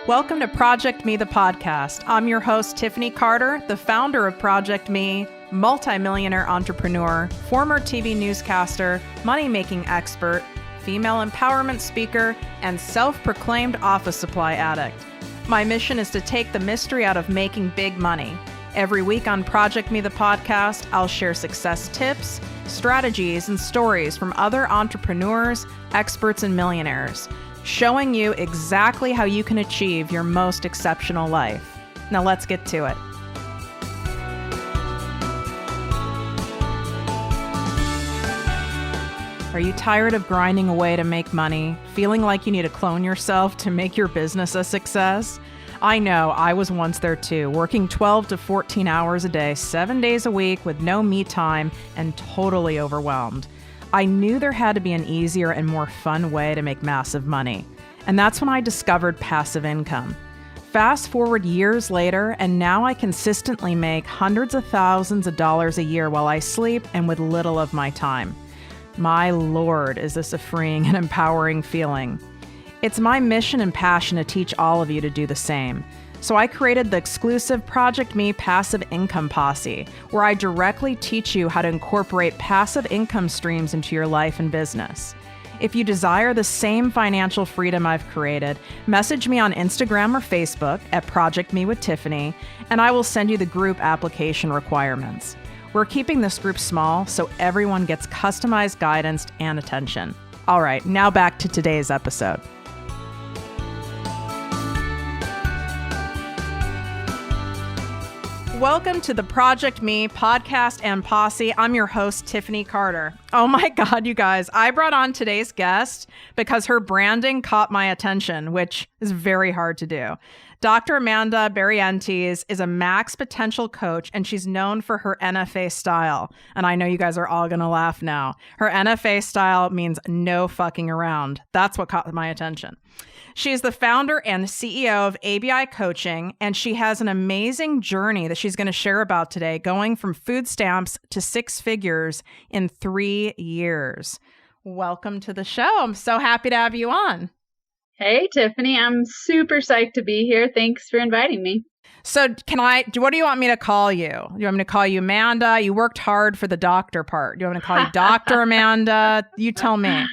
Welcome to ProjectME, the podcast. I'm your host, Tiffany Carter, the founder of ProjectME, multimillionaire entrepreneur, former TV newscaster, money-making expert, female empowerment speaker, and self-proclaimed office supply addict. My mission is to take the mystery out of making big money. Every week on ProjectME, the podcast, I'll share success tips, strategies, and stories from other entrepreneurs, experts, and millionaires, showing you exactly how you can achieve your most exceptional life. Now let's get to it. Are you tired of grinding away to make money, feeling like you need to clone yourself to make your business a success? I know, I was once there too, working 12 to 14 hours a day, 7 days a week with no me time and totally overwhelmed. I knew there had to be an easier and more fun way to make massive money. And that's when I discovered passive income. Fast forward years later, and now I consistently make hundreds of thousands of dollars a year while I sleep and with little of my time. My Lord, is this a freeing and empowering feeling? It's my mission and passion to teach all of you to do the same. So I created the exclusive ProjectME Passive Income Posse, where I directly teach you how to incorporate passive income streams into your life and business. If you desire the same financial freedom I've created, message me on Instagram or Facebook at ProjectME with Tiffany, and I will send you the group application requirements. We're keeping this group small so everyone gets customized guidance and attention. All right, now back to today's episode. Welcome to the ProjectME podcast and posse. I'm your host, Tiffany Carter. Oh my God, you guys, I brought on today's guest because her branding caught my attention, which is very hard to do. Dr. Amanda Barrientez is a max potential coach, and she's known for her NFA style. And I know you guys are all going to laugh now. Her NFA style means no fucking around. That's what caught my attention. She is the founder and CEO of ABI Coaching, and she has an amazing journey that she's going to share about today, going from food stamps to six figures in 3 years. Welcome to the show. I'm so happy to have you on. Hey, Tiffany. I'm super psyched to be here. Thanks for inviting me. So what do you want me to call you? Do you want me to call you Amanda? You worked hard for the doctor part. Do you want me to call you Dr. Amanda? You tell me.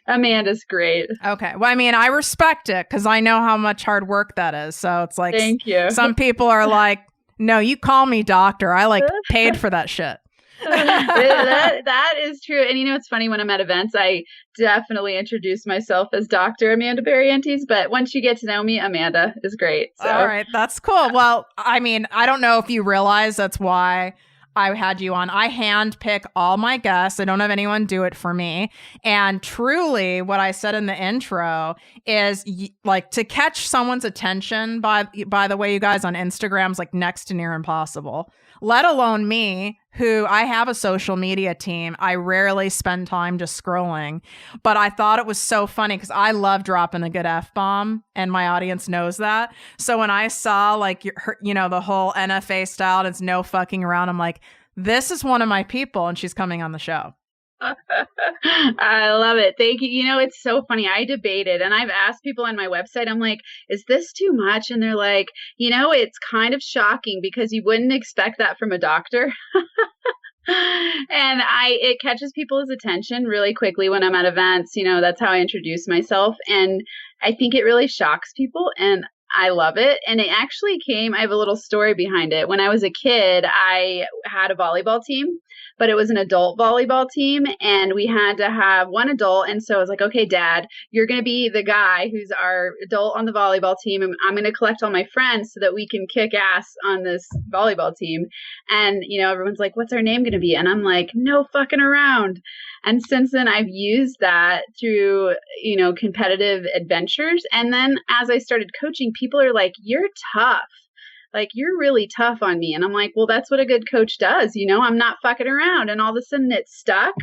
Amanda's great. Okay. Well, I mean, I respect it because I know how much hard work that is. So it's like, thank you. Some people are like, no, you call me doctor. I like paid for that shit. that is true. And you know, it's funny, when I'm at events, I definitely introduce myself as Dr. Amanda Barrientez, but once you get to know me, Amanda is great. So. All right. That's cool. Well, I mean, I don't know if you realize that's why I had you on. I handpick all my guests. I don't have anyone do it for me. And truly, what I said in the intro is like to catch someone's attention by the way, you guys, on Instagram is like next to near impossible, let alone me, who I have a social media team. I rarely spend time just scrolling, but I thought it was so funny because I love dropping a good F-bomb and my audience knows that. So when I saw like, the whole NFA style, and it's no fucking around, I'm like, this is one of my people and she's coming on the show. I love it. Thank you. You know, it's so funny. I debated and I've asked people on my website, I'm like, is this too much? And they're like, it's kind of shocking because you wouldn't expect that from a doctor. And it catches people's attention really quickly when I'm at events. That's how I introduce myself. And I think it really shocks people. And I love it. And it actually I have a little story behind it. When I was a kid, I had a volleyball team, but it was an adult volleyball team and we had to have one adult. And so I was like, okay, Dad, you're going to be the guy who's our adult on the volleyball team. And I'm going to collect all my friends so that we can kick ass on this volleyball team. And, everyone's like, what's our name going to be? And I'm like, no fucking around. And since then, I've used that through, competitive adventures. And then as I started coaching, people are like, you're tough. Like, you're really tough on me. And I'm like, well, that's what a good coach does. I'm not fucking around. And all of a sudden it stuck.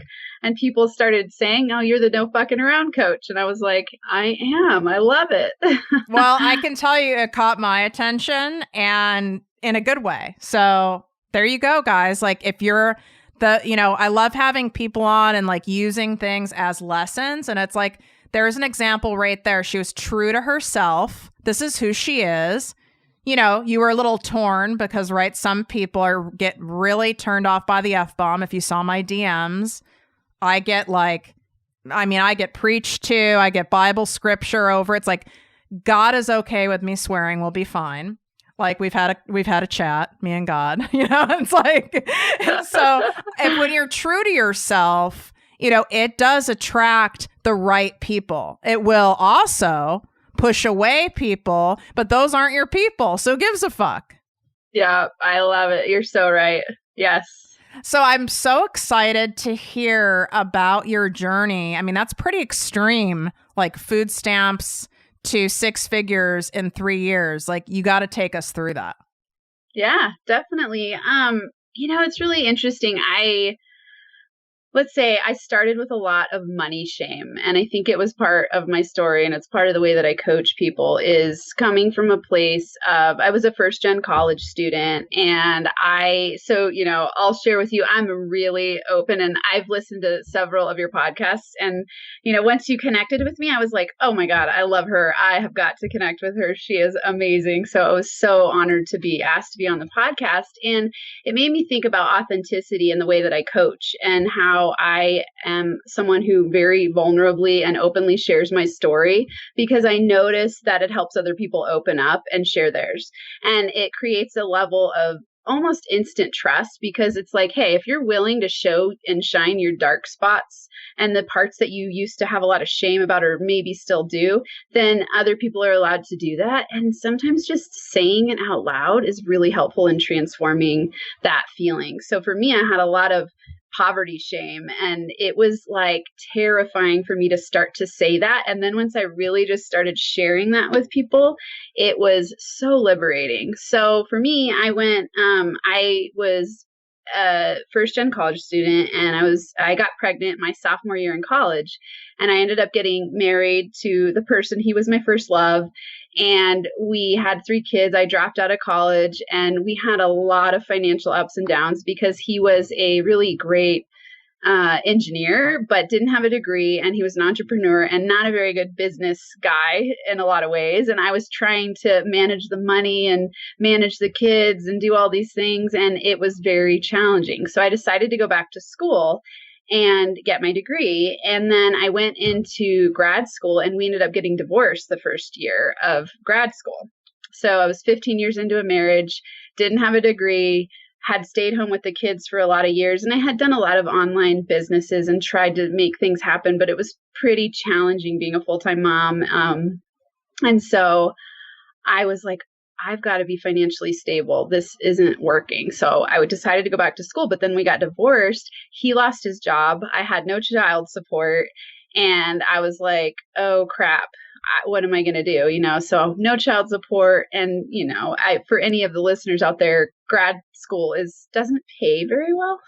And people started saying, oh, you're the no fucking around coach. And I was like, I am. I love it. Well, I can tell you it caught my attention and in a good way. So there you go, guys. Like, if you're I love having people on and like using things as lessons. And it's like, There's an example right there. She was true to herself. This is who she is. You know, you were a little torn because, right, some people get really turned off by the F-bomb. If you saw my DMs, I get preached to. I get Bible scripture over. It's like, God is okay with me swearing. We'll be fine. Like we've had a chat, me and God, you know, it's like, so and when you're true to yourself, you know, it does attract the right people. It will also push away people, but those aren't your people. So who gives a fuck? Yeah, I love it. You're so right. Yes. So I'm so excited to hear about your journey. I mean, that's pretty extreme, like food stamps to 6 figures in 3 years. Like, you got to take us through that. Yeah, definitely. You know, it's really interesting. Let's say I started with a lot of money shame. And I think it was part of my story. And it's part of the way that I coach people is coming from a place of, I was a first gen college student. And you know, I'll share with you, I'm really open and I've listened to several of your podcasts. And, you know, once you connected with me, I was like, oh my God, I love her. I have got to connect with her. She is amazing. So I was so honored to be asked to be on the podcast. And it made me think about authenticity in the way that I coach and how I am someone who very vulnerably and openly shares my story because I notice that it helps other people open up and share theirs. And it creates a level of almost instant trust because it's like, hey, if you're willing to show and shine your dark spots and the parts that you used to have a lot of shame about or maybe still do, then other people are allowed to do that. And sometimes just saying it out loud is really helpful in transforming that feeling. So for me, I had a lot of poverty shame. And it was like terrifying for me to start to say that. And then once I really just started sharing that with people, it was so liberating. So for me, I was a first gen college student and I got pregnant my sophomore year in college. And I ended up getting married to the person. He was my first love. And we had 3 kids. I dropped out of college and we had a lot of financial ups and downs because he was a really great engineer, but didn't have a degree. And he was an entrepreneur and not a very good business guy in a lot of ways. And I was trying to manage the money and manage the kids and do all these things. And it was very challenging. So I decided to go back to school and get my degree. And then I went into grad school and we ended up getting divorced the first year of grad school. So I was 15 years into a marriage, didn't have a degree, had stayed home with the kids for a lot of years. And I had done a lot of online businesses and tried to make things happen, but it was pretty challenging being a full-time mom. And so I was like, I've got to be financially stable. This isn't working. So I decided to go back to school, but then we got divorced. He lost his job. I had no child support. And I was like, oh crap, what am I going to do? You know, so no child support. And, you know, for any of the listeners out there, grad school doesn't pay very well.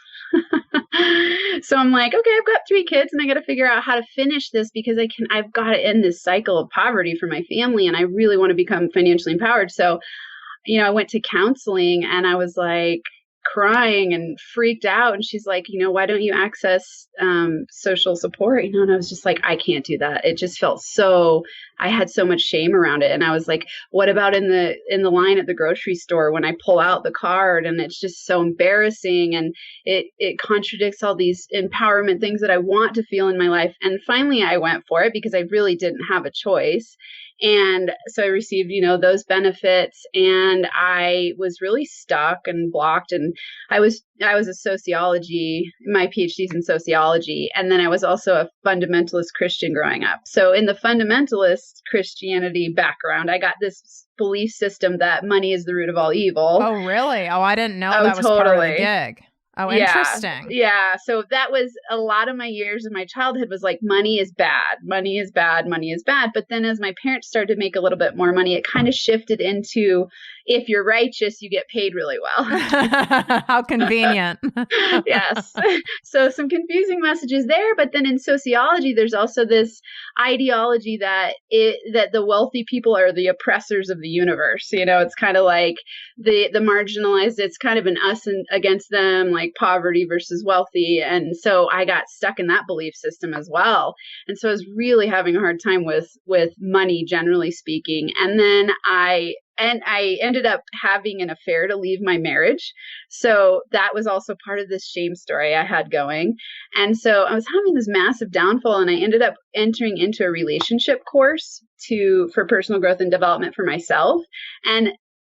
So I'm like, okay, I've got 3 kids and I got to figure out how to finish this because I've got to end this cycle of poverty for my family. And I really want to become financially empowered. So, you know, I went to counseling and I was like crying and freaked out. And she's like, you know, why don't you access social support? You know, and I was just like, I can't do that. It just felt I had so much shame around it. And I was like, what about in the line at the grocery store when I pull out the card and it's just so embarrassing and it contradicts all these empowerment things that I want to feel in my life. And finally I went for it because I really didn't have a choice. And so I received, you know, those benefits and I was really stuck and blocked. And I was a sociology, my PhD's in sociology. And then I was also a fundamentalist Christian growing up. So in the fundamentalist Christianity background, I got this belief system that money is the root of all evil. Oh, really? Oh, I didn't know that was part of the gig. Oh, interesting. Yeah. So that was a lot of my years of my childhood was like, money is bad. Money is bad. Money is bad. But then as my parents started to make a little bit more money, it kind of shifted into if you're righteous, you get paid really well. How convenient. Yes. So some confusing messages there. But then in sociology, there's also this ideology that the wealthy people are the oppressors of the universe. You know, it's kind of like the marginalized, it's kind of an us and against them. Like, like poverty versus wealthy. And so I got stuck in that belief system as well. And so I was really having a hard time with money, generally speaking. And then I ended up having an affair to leave my marriage. So that was also part of this shame story I had going. And so I was having this massive downfall, and I ended up entering into a relationship course for personal growth and development for myself. And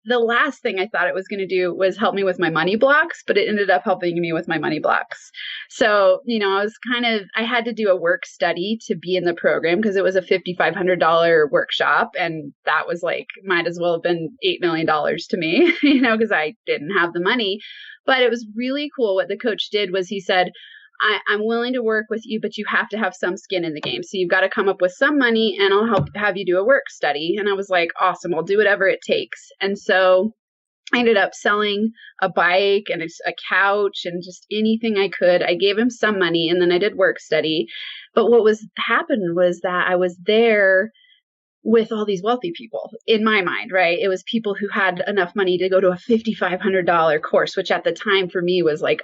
the last thing I thought it was going to do was help me with my money blocks, but it ended up helping me with my money blocks. So, I had to do a work study to be in the program because it was a $5,500 workshop. And that was like, might as well have been $8 million to me, because I didn't have the money. But it was really cool. What the coach did was he said, I'm willing to work with you, but you have to have some skin in the game. So you've got to come up with some money and I'll have you do a work study. And I was like, awesome, I'll do whatever it takes. And so I ended up selling a bike and a couch and just anything I could. I gave him some money and then I did work study. But what happened was that I was there with all these wealthy people in my mind, right? It was people who had enough money to go to a $5,500 course, which at the time for me was like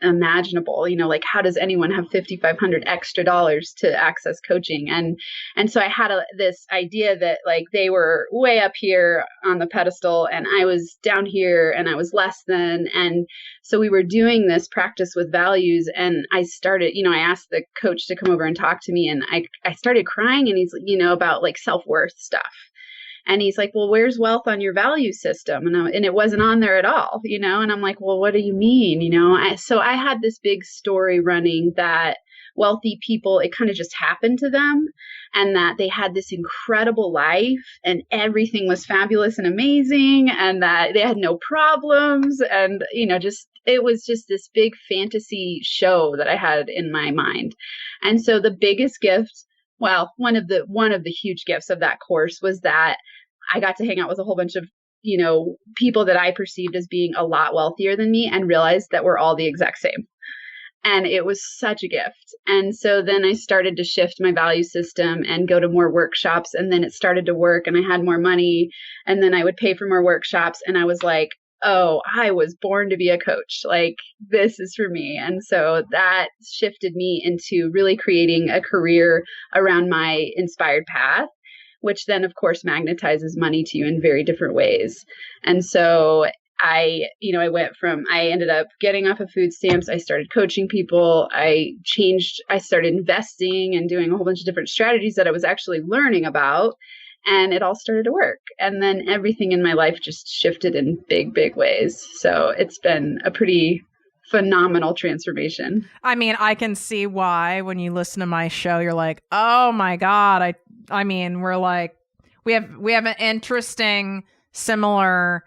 unimaginable. Like how does anyone have $5,500 extra dollars to access coaching? And so I had this idea that like they were way up here on the pedestal and I was down here and I was less than. And so we were doing this practice with values, and I started, I asked the coach to come over and talk to me, and I started crying, and he's, about like self-worth stuff. And he's like, well, where's wealth on your value system? And it wasn't on there at all, and I'm like, well, what do you mean? So I had this big story running that wealthy people, it kind of just happened to them, and that they had this incredible life and everything was fabulous and amazing, and that they had no problems. And, it was just this big fantasy show that I had in my mind. And so the biggest gift, well, one of the huge gifts of that course was that I got to hang out with a whole bunch of, people that I perceived as being a lot wealthier than me, and realized that we're all the exact same. And it was such a gift. And so then I started to shift my value system and go to more workshops. And then it started to work and I had more money. And then I would pay for more workshops. And I was like, oh, I was born to be a coach. Like, this is for me. And so that shifted me into really creating a career around my inspired path, which then, of course, magnetizes money to you in very different ways. And so I ended up getting off of food stamps. I started coaching people. I started investing and doing a whole bunch of different strategies that I was actually learning about. And it all started to work. And then everything in my life just shifted in big, big ways. So it's been a pretty phenomenal transformation. I mean, I can see why when you listen to my show, you're like, oh my God. I mean, we're like, we have an interesting, similar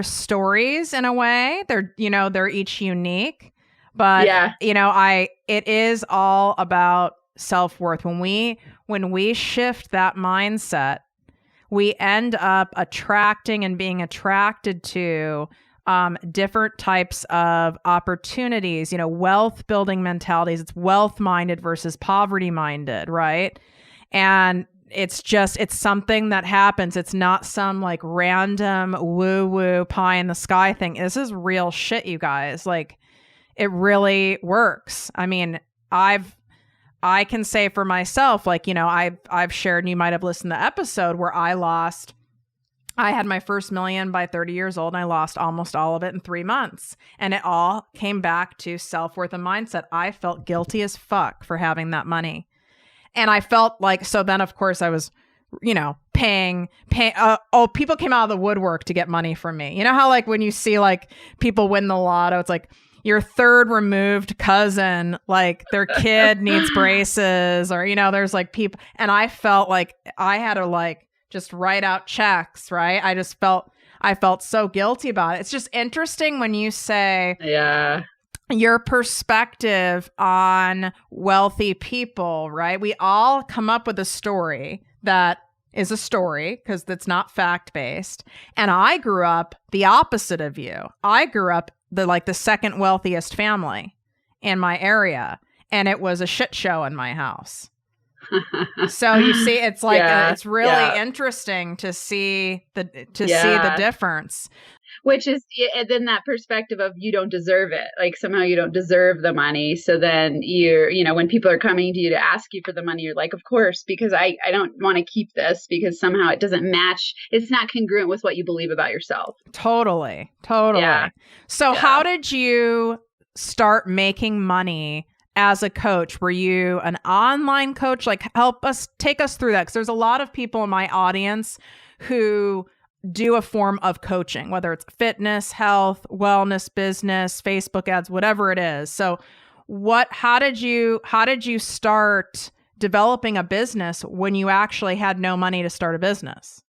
stories in a way. They're each unique, but yeah. It is all about self-worth. When we shift that mindset, we end up attracting and being attracted to different types of opportunities, wealth building mentalities. It's wealth minded versus poverty minded, right? And it's something that happens. It's not some like random woo-woo pie in the sky thing. This is real shit, you guys. Like, it really works. I mean, I can say for myself, like, I've shared, and you might have listened to the episode where I had my first million by 30 years old, and I lost almost all of it in 3 months. And it all came back to self-worth and mindset. I felt guilty as fuck for having that money. And I felt like, so then of course I was, paying, people came out of the woodwork to get money from me. You know how like when you see like people win the lotto, it's like your third removed cousin, like their kid needs braces, or, there's like people. And I felt like I had to like just write out checks, right? I felt so guilty about it. It's just interesting when you say, yeah, your perspective on wealthy people, right? We all come up with a story that is a story because it's not fact-based. And I grew up the opposite of you. I grew up the second wealthiest family in my area, and it was a shit show in my house. So you see, it's like it's really interesting to see the difference. Which is then that perspective of you don't deserve it. Like somehow you don't deserve the money. So then when people are coming to you to ask you for the money, you're like, of course, because I don't want to keep this because somehow it doesn't match. It's not congruent with what you believe about yourself. Totally. Yeah. So how did you start making money as a coach? Were you an online coach? Like take us through that. Because there's a lot of people in my audience who do a form of coaching, whether it's fitness, health, wellness, business, Facebook ads, whatever it is. So how did you start developing a business when you actually had no money to start a business?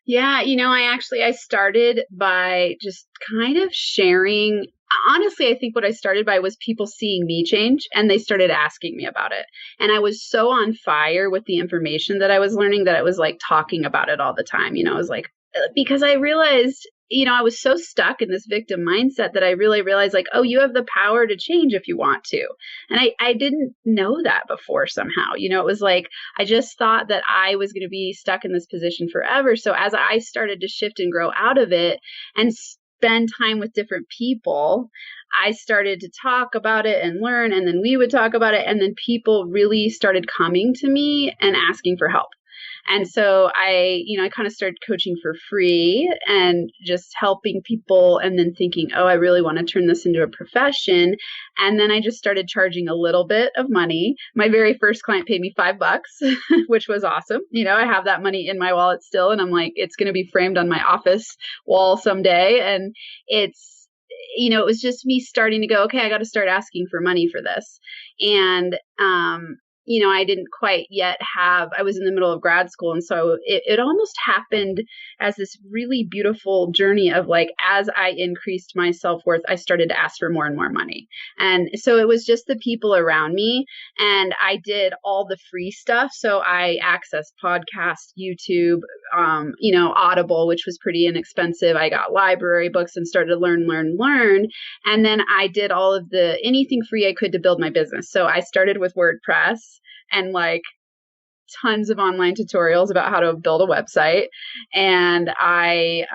Yeah, I started by just kind of sharing. Honestly, I think what I started by was people seeing me change and they started asking me about it. And I was so on fire with the information that I was learning that I was like talking about it all the time. I was like, because I realized, I was so stuck in this victim mindset that I really realized like, oh, you have the power to change if you want to. And I didn't know that before somehow. It was like, I just thought that I was going to be stuck in this position forever. So as I started to shift and grow out of it and spend time with different people, I started to talk about it and learn, and then we would talk about it, and then people really started coming to me and asking for help. And so I kind of started coaching for free and just helping people and then thinking, oh, I really want to turn this into a profession. And then I just started charging a little bit of money. My very first client paid me $5, which was awesome. I have that money in my wallet still. And I'm like, it's going to be framed on my office wall someday. And it was just me starting to go, okay, I got to start asking for money for this. And, I didn't quite yet I was in the middle of grad school. And so it almost happened as this really beautiful journey of like, as I increased my self-worth, I started to ask for more and more money. And so it was just the people around me, and I did all the free stuff. So I accessed podcasts, YouTube, Audible, which was pretty inexpensive. I got library books and started to learn. And then I did all of anything free I could to build my business. So I started with WordPress and like tons of online tutorials about how to build a website. And I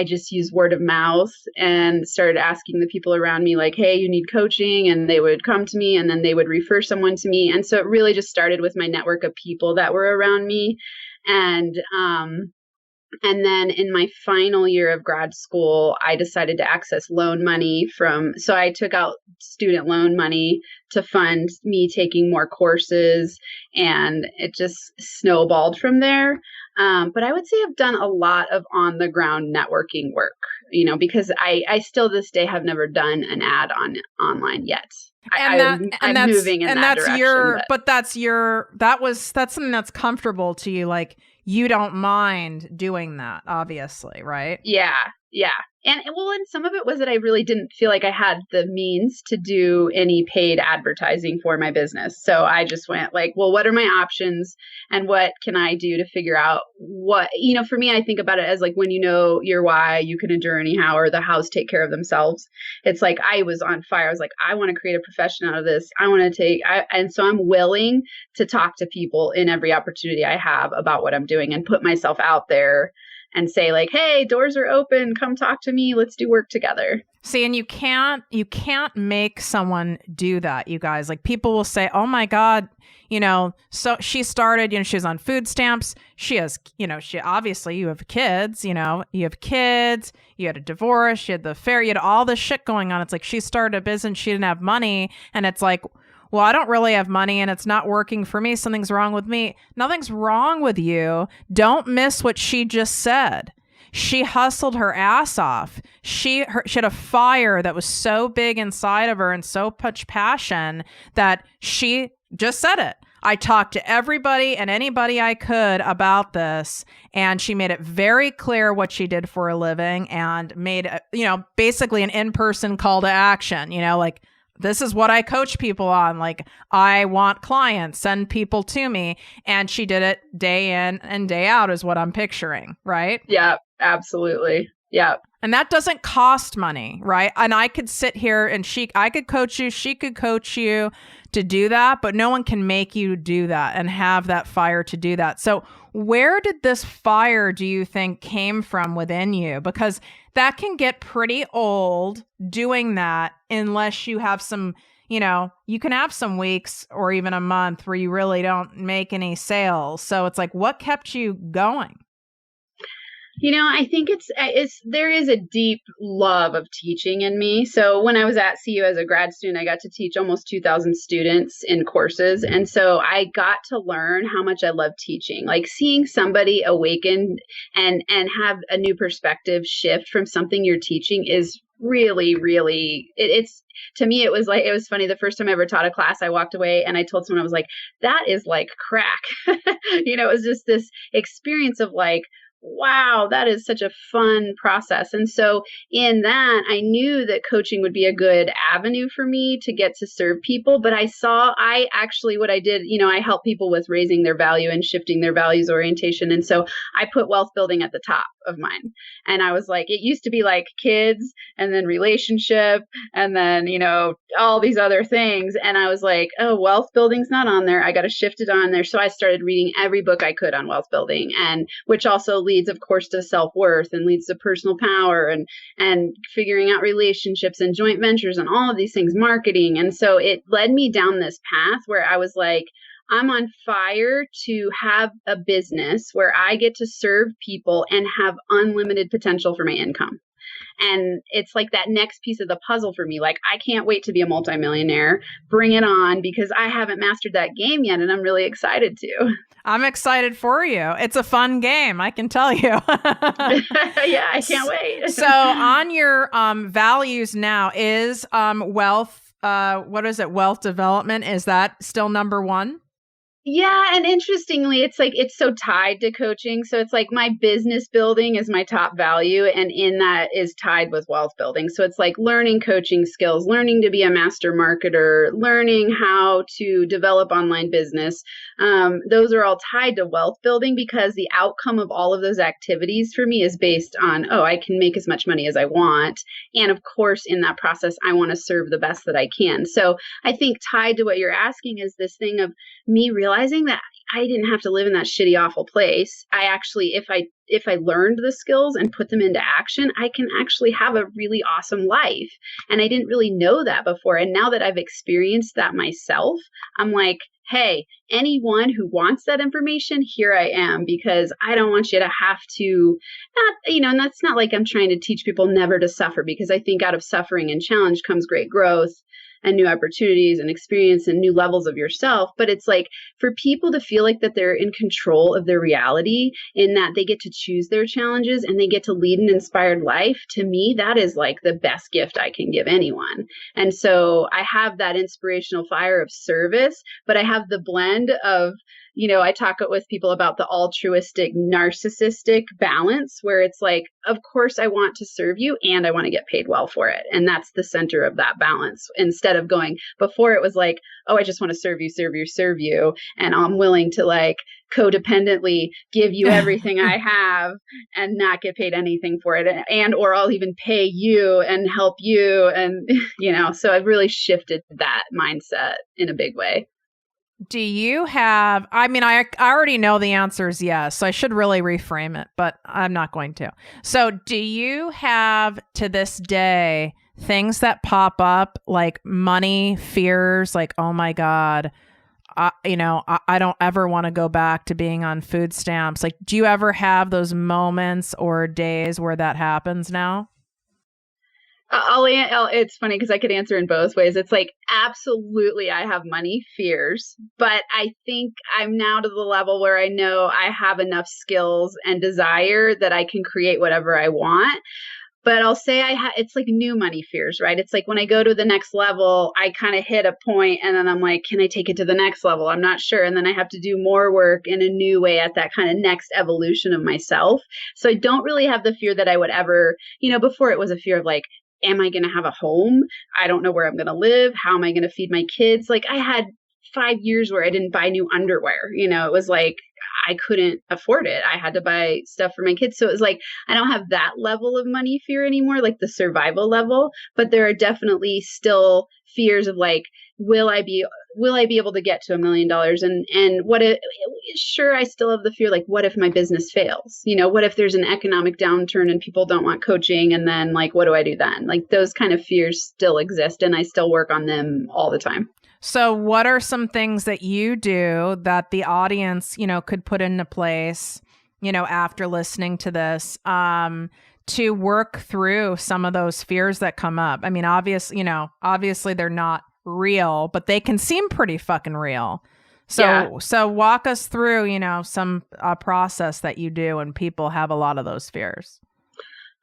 just used word of mouth and started asking the people around me like, hey, you need coaching? And they would come to me and then they would refer someone to me. And so it really just started with my network of people that were around me. And then in my final year of grad school, I decided to access loan money so I took out student loan money to fund me taking more courses, and it just snowballed from there. But I would say I've done a lot of on the ground networking work, because I still this day have never done an ad online yet. I'm moving in that direction. That's something that's comfortable to you. Like, you don't mind doing that, obviously, right? Yeah. And some of it was that I really didn't feel like I had the means to do any paid advertising for my business. So I just went like, well, what are my options and what can I do to figure out what, for me, I think about it as like, when you know your why, you can endure anyhow, or the hows take care of themselves. It's like, I was on fire. I was like, I want to create a profession out of this. And so I'm willing to talk to people in every opportunity I have about what I'm doing and put myself out there and say like, hey, doors are open. Come talk to me. Let's do work together. See, and you can't make someone do that, you guys. Like, people will say, oh my God, so she started, she was on food stamps. She has, obviously you have kids, you have kids, you had a divorce, you had the affair, you had all this shit going on. It's like, she started a business, she didn't have money. And it's like, well, I don't really have money and it's not working for me. Something's wrong with me. Nothing's wrong with you. Don't miss what she just said. She hustled her ass off. She had a fire that was so big inside of her and so much passion that she just said it. I talked to everybody and anybody I could about this, and she made it very clear what she did for a living and made, basically an in-person call to action, like, this is what I coach people on. Like, I want clients, send people to me. And she did it day in and day out is what I'm picturing, right? Yeah, absolutely. Yeah. And that doesn't cost money, right? And I could sit here and I could coach you, she could coach you to do that, but no one can make you do that and have that fire to do that. So Where did this fire, do you think, came from within you? Because that can get pretty old doing that unless you have some, you can have some weeks or even a month where you really don't make any sales. So it's like, what kept you going? I think there is a deep love of teaching in me. So when I was at CU as a grad student, I got to teach almost 2,000 students in courses. And so I got to learn how much I love teaching, like seeing somebody awaken and have a new perspective shift from something you're teaching is really, really, it's to me, it was funny. The first time I ever taught a class, I walked away and I told someone, I was like, that is like crack. It was just this experience of like, wow, that is such a fun process. And so in that, I knew that coaching would be a good avenue for me to get to serve people. But what I did, I help people with raising their value and shifting their values orientation. And so I put wealth building at the top of mine. And I was like, it used to be like kids and then relationship and then, all these other things. And I was like, oh, wealth building's not on there. I got to shift it on there. So I started reading every book I could on wealth building, and which also leads, of course, to self-worth and leads to personal power and figuring out relationships and joint ventures and all of these things, marketing. And so it led me down this path where I was like, I'm on fire to have a business where I get to serve people and have unlimited potential for my income. And it's like that next piece of the puzzle for me. Like, I can't wait to be a multimillionaire. Bring it on, because I haven't mastered that game yet. And I'm really excited to. I'm excited for you. It's a fun game, I can tell you. Yeah, I can't wait. So on your values now is wealth. What is it? Wealth development. Is that still number one? Yeah. And interestingly, it's like, it's so tied to coaching. So it's like my business building is my top value. And in that is tied with wealth building. So it's like learning coaching skills, learning to be a master marketer, learning how to develop online business. Those are all tied to wealth building, because the outcome of all of those activities for me is based on, I can make as much money as I want. And of course, in that process, I want to serve the best that I can. So I think tied to what you're asking is this thing of me realizing that I didn't have to live in that shitty, awful place. I actually, if I learned the skills and put them into action, I can actually have a really awesome life. And I didn't really know that before. And now that I've experienced that myself, I'm like, hey, anyone who wants that information, here I am, because I don't want you to have to and that's not like I'm trying to teach people never to suffer, because I think out of suffering and challenge comes great growth and new opportunities and experience and new levels of yourself. But it's like for people to feel like that they're in control of their reality, in that they get to choose their challenges and they get to lead an inspired life. To me, that is like the best gift I can give anyone. And so I have that inspirational fire of service, but I have the blend of, I talk with people about the altruistic, narcissistic balance, where it's like, of course, I want to serve you and I want to get paid well for it. And that's the center of that balance. Instead of going, before it was like, I just want to serve you. And I'm willing to like codependently give you everything I have and not get paid anything for it. Or I'll even pay you and help you. And, so I've really shifted that mindset in a big way. Do you have, I already know the answer is yes, so I should really reframe it, but I'm not going to. So do you have, to this day, things that pop up like money fears, like, oh my God, I don't ever want to go back to being on food stamps. Like, do you ever have those moments or days where that happens now? It's funny because I could answer in both ways. It's like, absolutely, I have money fears, but I think I'm now to the level where I know I have enough skills and desire that I can create whatever I want. But I'll say it's like new money fears, right? It's like when I go to the next level, I kind of hit a point and then I'm like, can I take it to the next level? I'm not sure. And then I have to do more work in a new way at that kind of next evolution of myself. So I don't really have the fear that I would ever, before it was a fear of like, am I going to have a home? I don't know where I'm going to live. How am I going to feed my kids? Like I had 5 years where I didn't buy new underwear. It was like, I couldn't afford it. I had to buy stuff for my kids. So it was like, I don't have that level of money fear anymore, like the survival level, but there are definitely still fears of like, will I be able to get to $1 million? And what if, sure, I still have the fear, like, what if my business fails? What if there's an economic downturn and people don't want coaching? And then like, what do I do then? Like those kind of fears still exist and I still work on them all the time. So what are some things that you do that the audience, could put into place, after listening to this, to work through some of those fears that come up? I mean, obviously they're not real, but they can seem pretty fucking real. So walk us through, some process that you do when people have a lot of those fears.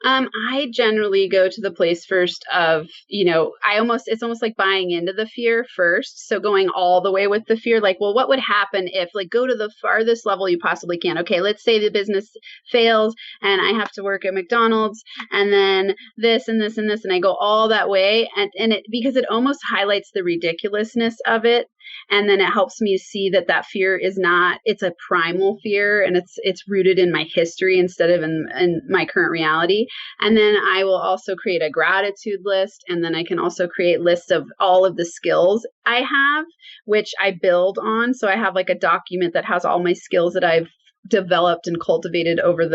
I generally go to the place first of, it's almost like buying into the fear first. So going all the way with the fear, like, well, what would happen if, like, go to the farthest level you possibly can? Okay, let's say the business fails and I have to work at McDonald's and then this and this and this, and I go all that way. And it, because it almost highlights the ridiculousness of it. And then it helps me see that fear is not, it's a primal fear and it's rooted in my history instead of in my current reality. And then I will also create a gratitude list. And then I can also create lists of all of the skills I have, which I build on. So I have like a document that has all my skills that I've developed and cultivated over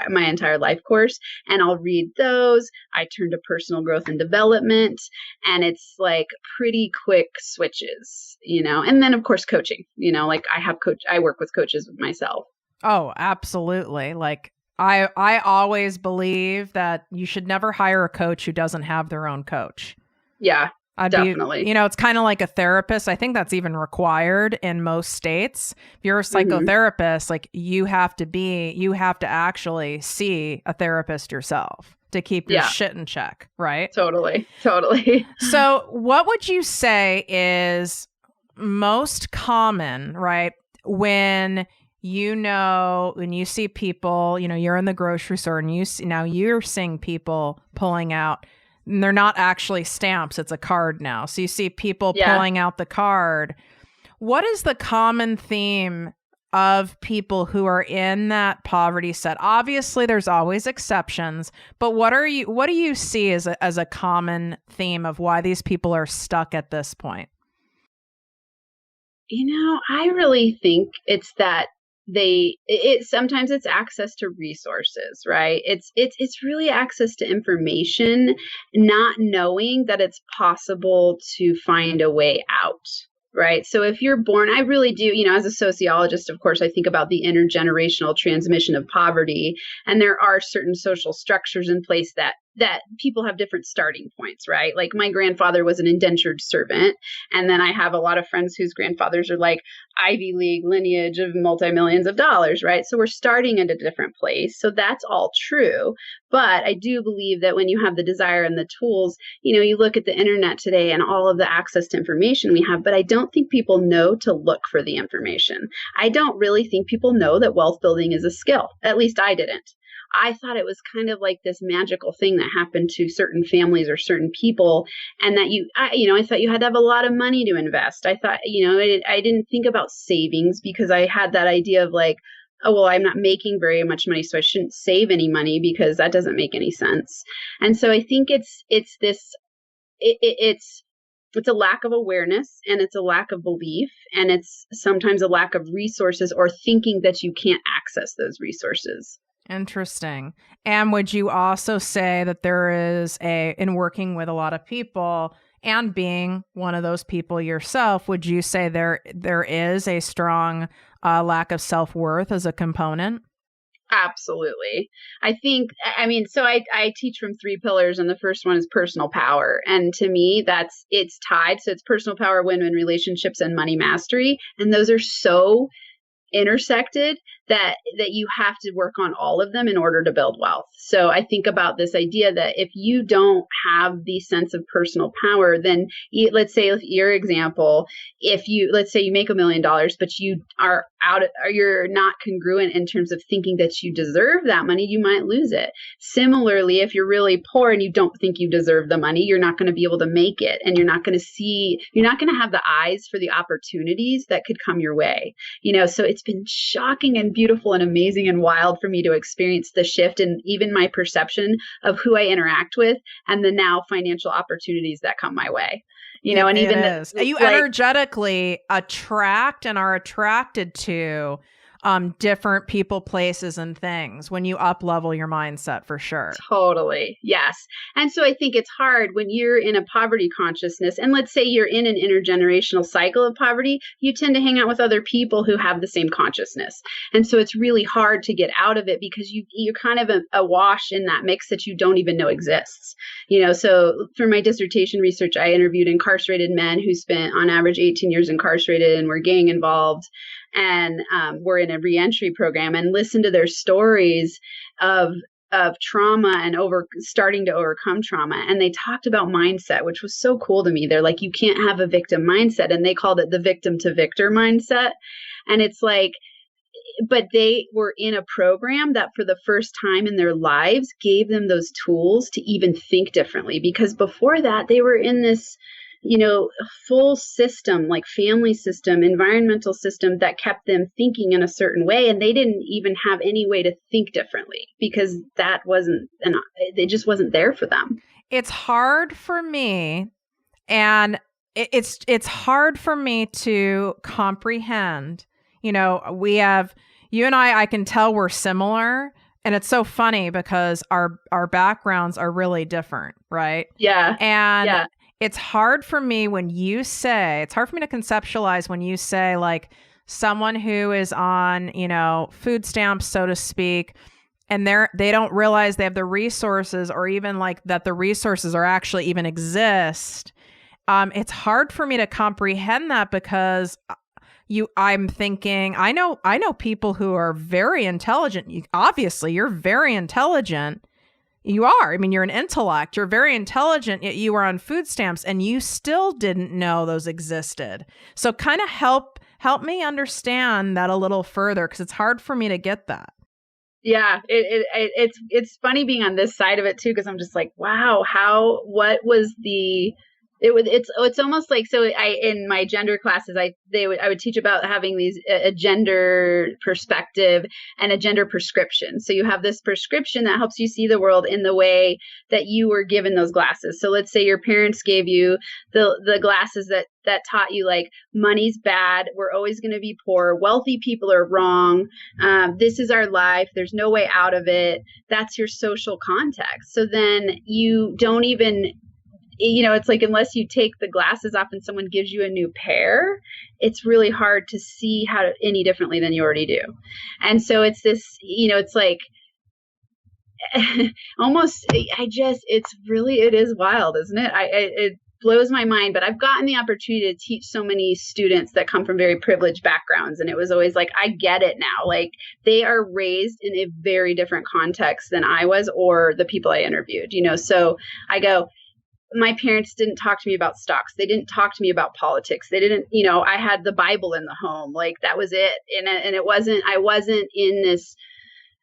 my entire life course, and I'll read those. I turn to personal growth and development, and it's like pretty quick switches, and then of course coaching, like I work with coaches myself. Oh, absolutely. Like I always believe that you should never hire a coach who doesn't have their own coach. Yeah. Definitely. It's kind of like a therapist. I think that's even required in most states. If you're a psychotherapist, like you have to actually see a therapist yourself to keep your shit in check, right? Totally. So what would you say is most common, right? When you see people, you're in the grocery store and you're seeing people pulling out, and they're not actually stamps, it's a card now. So you see people pulling out the card. What is the common theme of people who are in that poverty set? Obviously, there's always exceptions, but what do you see as a common theme of why these people are stuck at this point? I really think it's that sometimes it's access to resources, right? It's really access to information, not knowing that it's possible to find a way out. Right. So if you're born, I really do, as a sociologist, of course, I think about the intergenerational transmission of poverty. And there are certain social structures in place that people have different starting points, right? Like my grandfather was an indentured servant. And then I have a lot of friends whose grandfathers are like Ivy League lineage of multi-millions of dollars, right? So we're starting at a different place. So that's all true. But I do believe that when you have the desire and the tools, you look at the internet today and all of the access to information we have, but I don't think people know to look for the information. I don't really think people know that wealth building is a skill. At least I didn't. I thought it was kind of like this magical thing that happened to certain families or certain people, and that I thought you had to have a lot of money to invest. I thought, I didn't think about savings because I had that idea of like, oh, well, I'm not making very much money, so I shouldn't save any money because that doesn't make any sense. And so I think it's a lack of awareness, and it's a lack of belief, and it's sometimes a lack of resources or thinking that you can't access those resources. Interesting. And would you also say that there is in working with a lot of people and being one of those people yourself, would you say there is a strong lack of self-worth as a component? Absolutely. I teach from 3 pillars, and the first one is personal power. And to me, it's tied. So it's personal power, win-win relationships, and money mastery. And those are so intersected that you have to work on all of them in order to build wealth. So I think about this idea that if you don't have the sense of personal power, then let's say with your example, let's say you make $1 million, but you are you're not congruent in terms of thinking that you deserve that money, you might lose it. Similarly, if you're really poor and you don't think you deserve the money, you're not going to be able to make it, and you're not going to have the eyes for the opportunities that could come your way. So it's been shocking and beautiful and amazing and wild for me to experience the shift in even my perception of who I interact with and the now financial opportunities that come my way. And even you energetically attract and are attracted to different people, places, and things when you up level your mindset, for sure. Totally. Yes. And so I think it's hard when you're in a poverty consciousness, and let's say you're in an intergenerational cycle of poverty, you tend to hang out with other people who have the same consciousness. And so it's really hard to get out of it because you're kind of awash in that mix that you don't even know exists. So for my dissertation research, I interviewed incarcerated men who spent on average 18 years incarcerated and were gang involved, and were in a reentry program, and listened to their stories of trauma and starting to overcome trauma. And they talked about mindset, which was so cool to me. They're like, you can't have a victim mindset. And they called it the victim to victor mindset. And it's like, but they were in a program that for the first time in their lives gave them those tools to even think differently. Because before that, they were in this full system, like family system, environmental system that kept them thinking in a certain way. And they didn't even have any way to think differently because they just wasn't there for them. It's hard for me, and it's hard for me to comprehend. We have, you and I can tell we're similar. And it's so funny because our backgrounds are really different, right? Yeah. And it's hard for me to conceptualize when you say like someone who is on, food stamps, so to speak, and they don't realize they have the resources, or even like that the resources are actually even exist. It's hard for me to comprehend that because I'm thinking, I know people who are very intelligent. Obviously, you're very intelligent. You are. I mean, you're an intellect. You're very intelligent, yet you were on food stamps and you still didn't know those existed. So kind of help me understand that a little further, because it's hard for me to get that. Yeah, it's funny being on this side of it too, because I'm just like, wow, what was the it's almost like, so in my gender classes, I would teach about having a gender perspective and a gender prescription. So you have this prescription that helps you see the world in the way that you were given those glasses. So let's say your parents gave you the glasses that taught you like money's bad, we're always going to be poor, wealthy people are wrong, this is our life, there's no way out of it. That's your social context. So then you don't even, it's like, unless you take the glasses off and someone gives you a new pair, it's really hard to see any differently than you already do. And so it's this, it's like almost, it is wild, isn't it? It blows my mind, but I've gotten the opportunity to teach so many students that come from very privileged backgrounds. And it was always like, I get it now. Like, they are raised in a very different context than I was, or the people I interviewed, so I go, my parents didn't talk to me about stocks. They didn't talk to me about politics. They didn't, I had the Bible in the home. Like, that was it. And I wasn't in this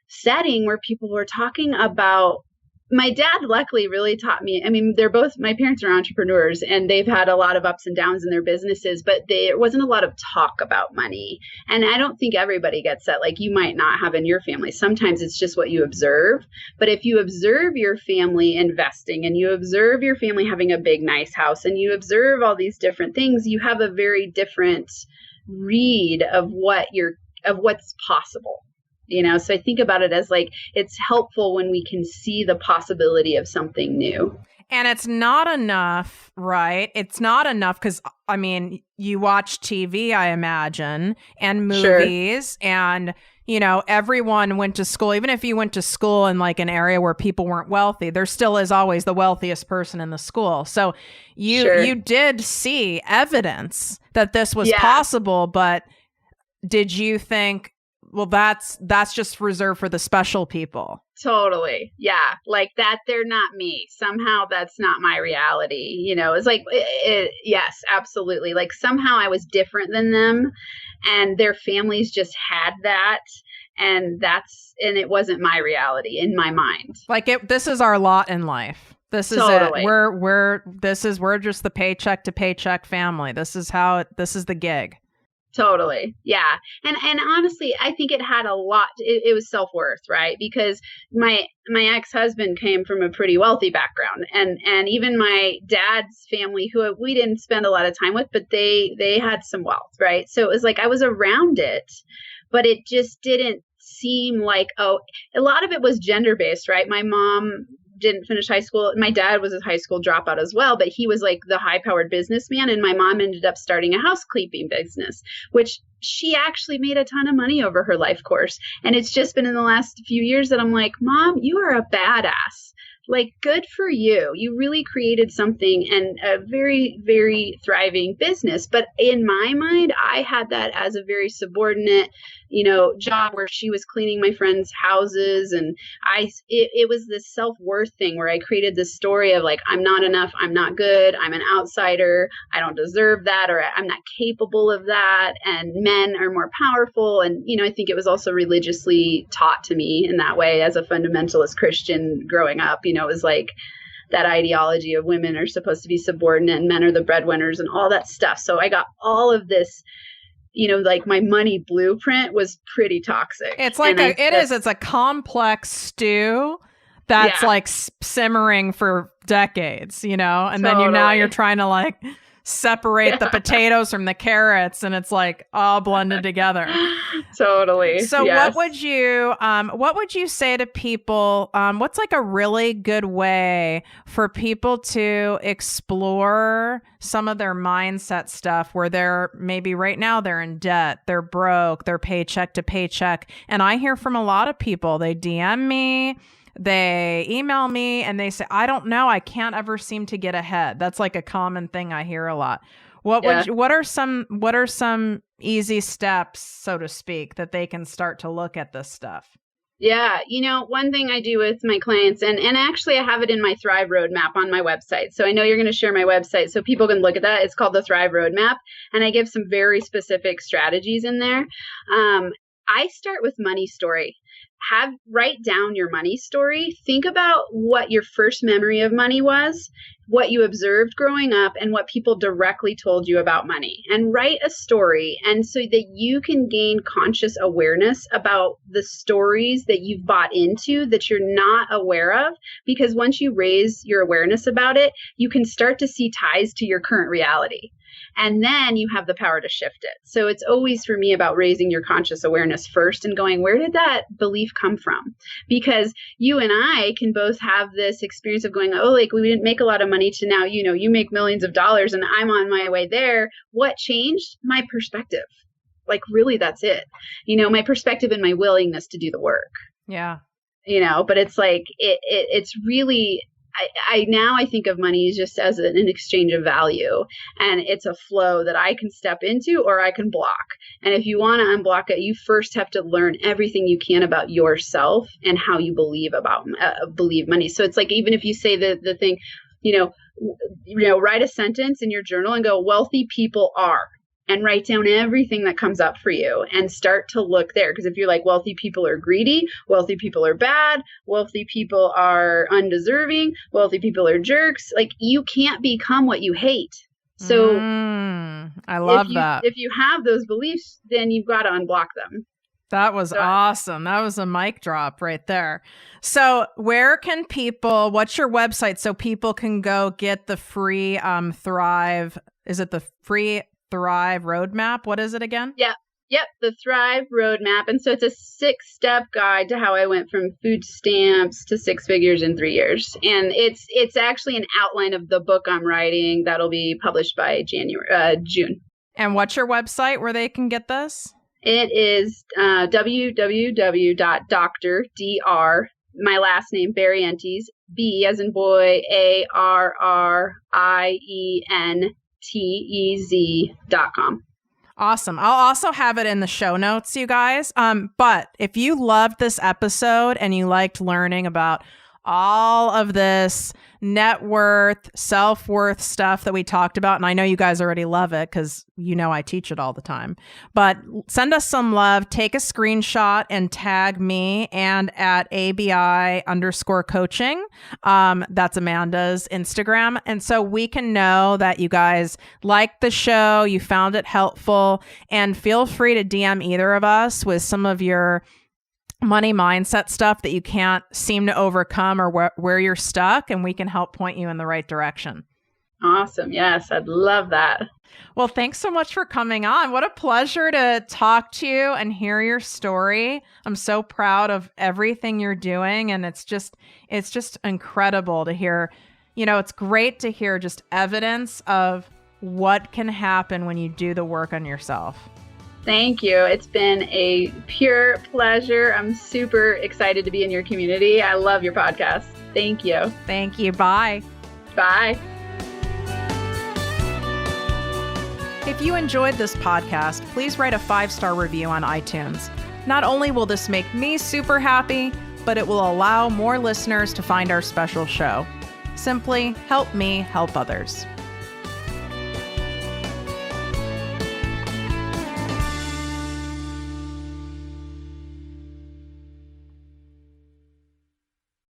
setting where people were talking about. My dad luckily really taught me. I mean, my parents are entrepreneurs and they've had a lot of ups and downs in their businesses, but there wasn't a lot of talk about money. And I don't think everybody gets that. Like, you might not have in your family. Sometimes it's just what you observe. But if you observe your family investing, and you observe your family having a big, nice house, and you observe all these different things, you have a very different read of what's possible. So I think about it as like, it's helpful when we can see the possibility of something new. And it's not enough, right? It's not enough because, I mean, you watch TV, I imagine, and movies, sure. And, everyone went to school. Even if you went to school in like an area where people weren't wealthy, there still is always the wealthiest person in the school. So you did see evidence that this was possible, but did you think, well, that's just reserved for the special people? Totally. Yeah. Like that, they're not me. Somehow that's not my reality. It's like, yes, absolutely. Like somehow I was different than them and their families just had that. And it wasn't my reality in my mind. Like this is our lot in life. This is totally. It. We're just the paycheck to paycheck family. This is the gig. Totally. Yeah. And honestly, I think it had a lot, it was self-worth, right? Because my ex-husband came from a pretty wealthy background, and even my dad's family, who we didn't spend a lot of time with, but they had some wealth, right? So it was like I was around it, but it just didn't seem like, oh, a lot of it was gender-based, right? My mom didn't finish high school. My dad was a high school dropout as well, but he was like the high-powered businessman. And my mom ended up starting a housekeeping business, which she actually made a ton of money over her life course. And it's just been in the last few years that I'm like, Mom, you are a badass. Like, good for you. You really created something, and a very, very thriving business. But in my mind, I had that as a very subordinate, job where she was cleaning my friends' houses. And it was this self-worth thing where I created this story of like, I'm not enough. I'm not good. I'm an outsider. I don't deserve that, or I'm not capable of that. And men are more powerful. And, I think it was also religiously taught to me in that way as a fundamentalist Christian growing up. It was like that ideology of women are supposed to be subordinate and men are the breadwinners and all that stuff. So I got all of this, like my money blueprint was pretty toxic. It's like it's a complex stew that's like simmering for decades, and totally. Then now you're trying to like separate the potatoes from the carrots, and it's like all blended together. Totally. So yes. What would you say to people? What's like a really good way for people to explore some of their mindset stuff where they're maybe right now they're in debt, they're broke, they're paycheck to paycheck. And I hear from a lot of people, they DM me, they email me, and they say, I don't know, I can't ever seem to get ahead. That's like a common thing I hear a lot. What are some easy steps, so to speak, that they can start to look at this stuff? Yeah. One thing I do with my clients, and actually I have it in my Thrive Roadmap on my website. So I know you're going to share my website so people can look at that. It's called the Thrive Roadmap. And I give some very specific strategies in there. I start with money story. Write down your money story. Think about what your first memory of money was, what you observed growing up, and what people directly told you about money. And write a story, and so that you can gain conscious awareness about the stories that you've bought into that you're not aware of. Because once you raise your awareness about it, you can start to see ties to your current reality. And then you have the power to shift it. So it's always for me about raising your conscious awareness first and going, where did that belief come from? Because you and I can both have this experience of going, oh, like we didn't make a lot of money to now, you make millions of dollars and I'm on my way there. What changed? My perspective. Like really, that's it. My perspective and my willingness to do the work. Yeah. But it's like, it's really, I think of money just as an exchange of value, and it's a flow that I can step into or I can block. And if you want to unblock it, you first have to learn everything you can about yourself and how you believe money. So it's like, even if you say the thing, write a sentence in your journal and go, wealthy people are. And write down everything that comes up for you and start to look there. Because if you're like, wealthy people are greedy, wealthy people are bad, wealthy people are undeserving, wealthy people are jerks, like you can't become what you hate. So I love that. If you have those beliefs, then you've got to unblock them. That was awesome. That was a mic drop right there. So what's your website so people can go get the free Thrive? Is it the free Thrive Roadmap? What is it again? Yep. The Thrive Roadmap. And so it's a 6-step guide to how I went from food stamps to 6 figures in 3 years. And it's actually an outline of the book I'm writing that'll be published by June. And what's your website where they can get this? It is www.dr, my last name, Barrientez, B as in boy, ARRIENTEZ.com. Awesome. I'll also have it in the show notes, you guys. But if you loved this episode and you liked learning about all of this net worth, self-worth stuff that we talked about. And I know you guys already love it because you know I teach it all the time. But send us some love. Take a screenshot and tag me and at ABI_coaching. That's Amanda's Instagram. And so we can know that you guys liked the show, you found it helpful, and feel free to DM either of us with some of your money mindset stuff that you can't seem to overcome or where you're stuck, and we can help point you in the right direction. Awesome. Yes, I'd love that. Well, thanks so much for coming on. What a pleasure to talk to you and hear your story. I'm so proud of everything you're doing, and it's just incredible to hear. You know, it's great to hear just evidence of what can happen when you do the work on yourself. Thank you. It's been a pure pleasure. I'm super excited to be in your community. I love your podcast. Thank you. Thank you. Bye. Bye. If you enjoyed this podcast, please write a 5-star review on iTunes. Not only will this make me super happy, but it will allow more listeners to find our special show. Simply help me help others.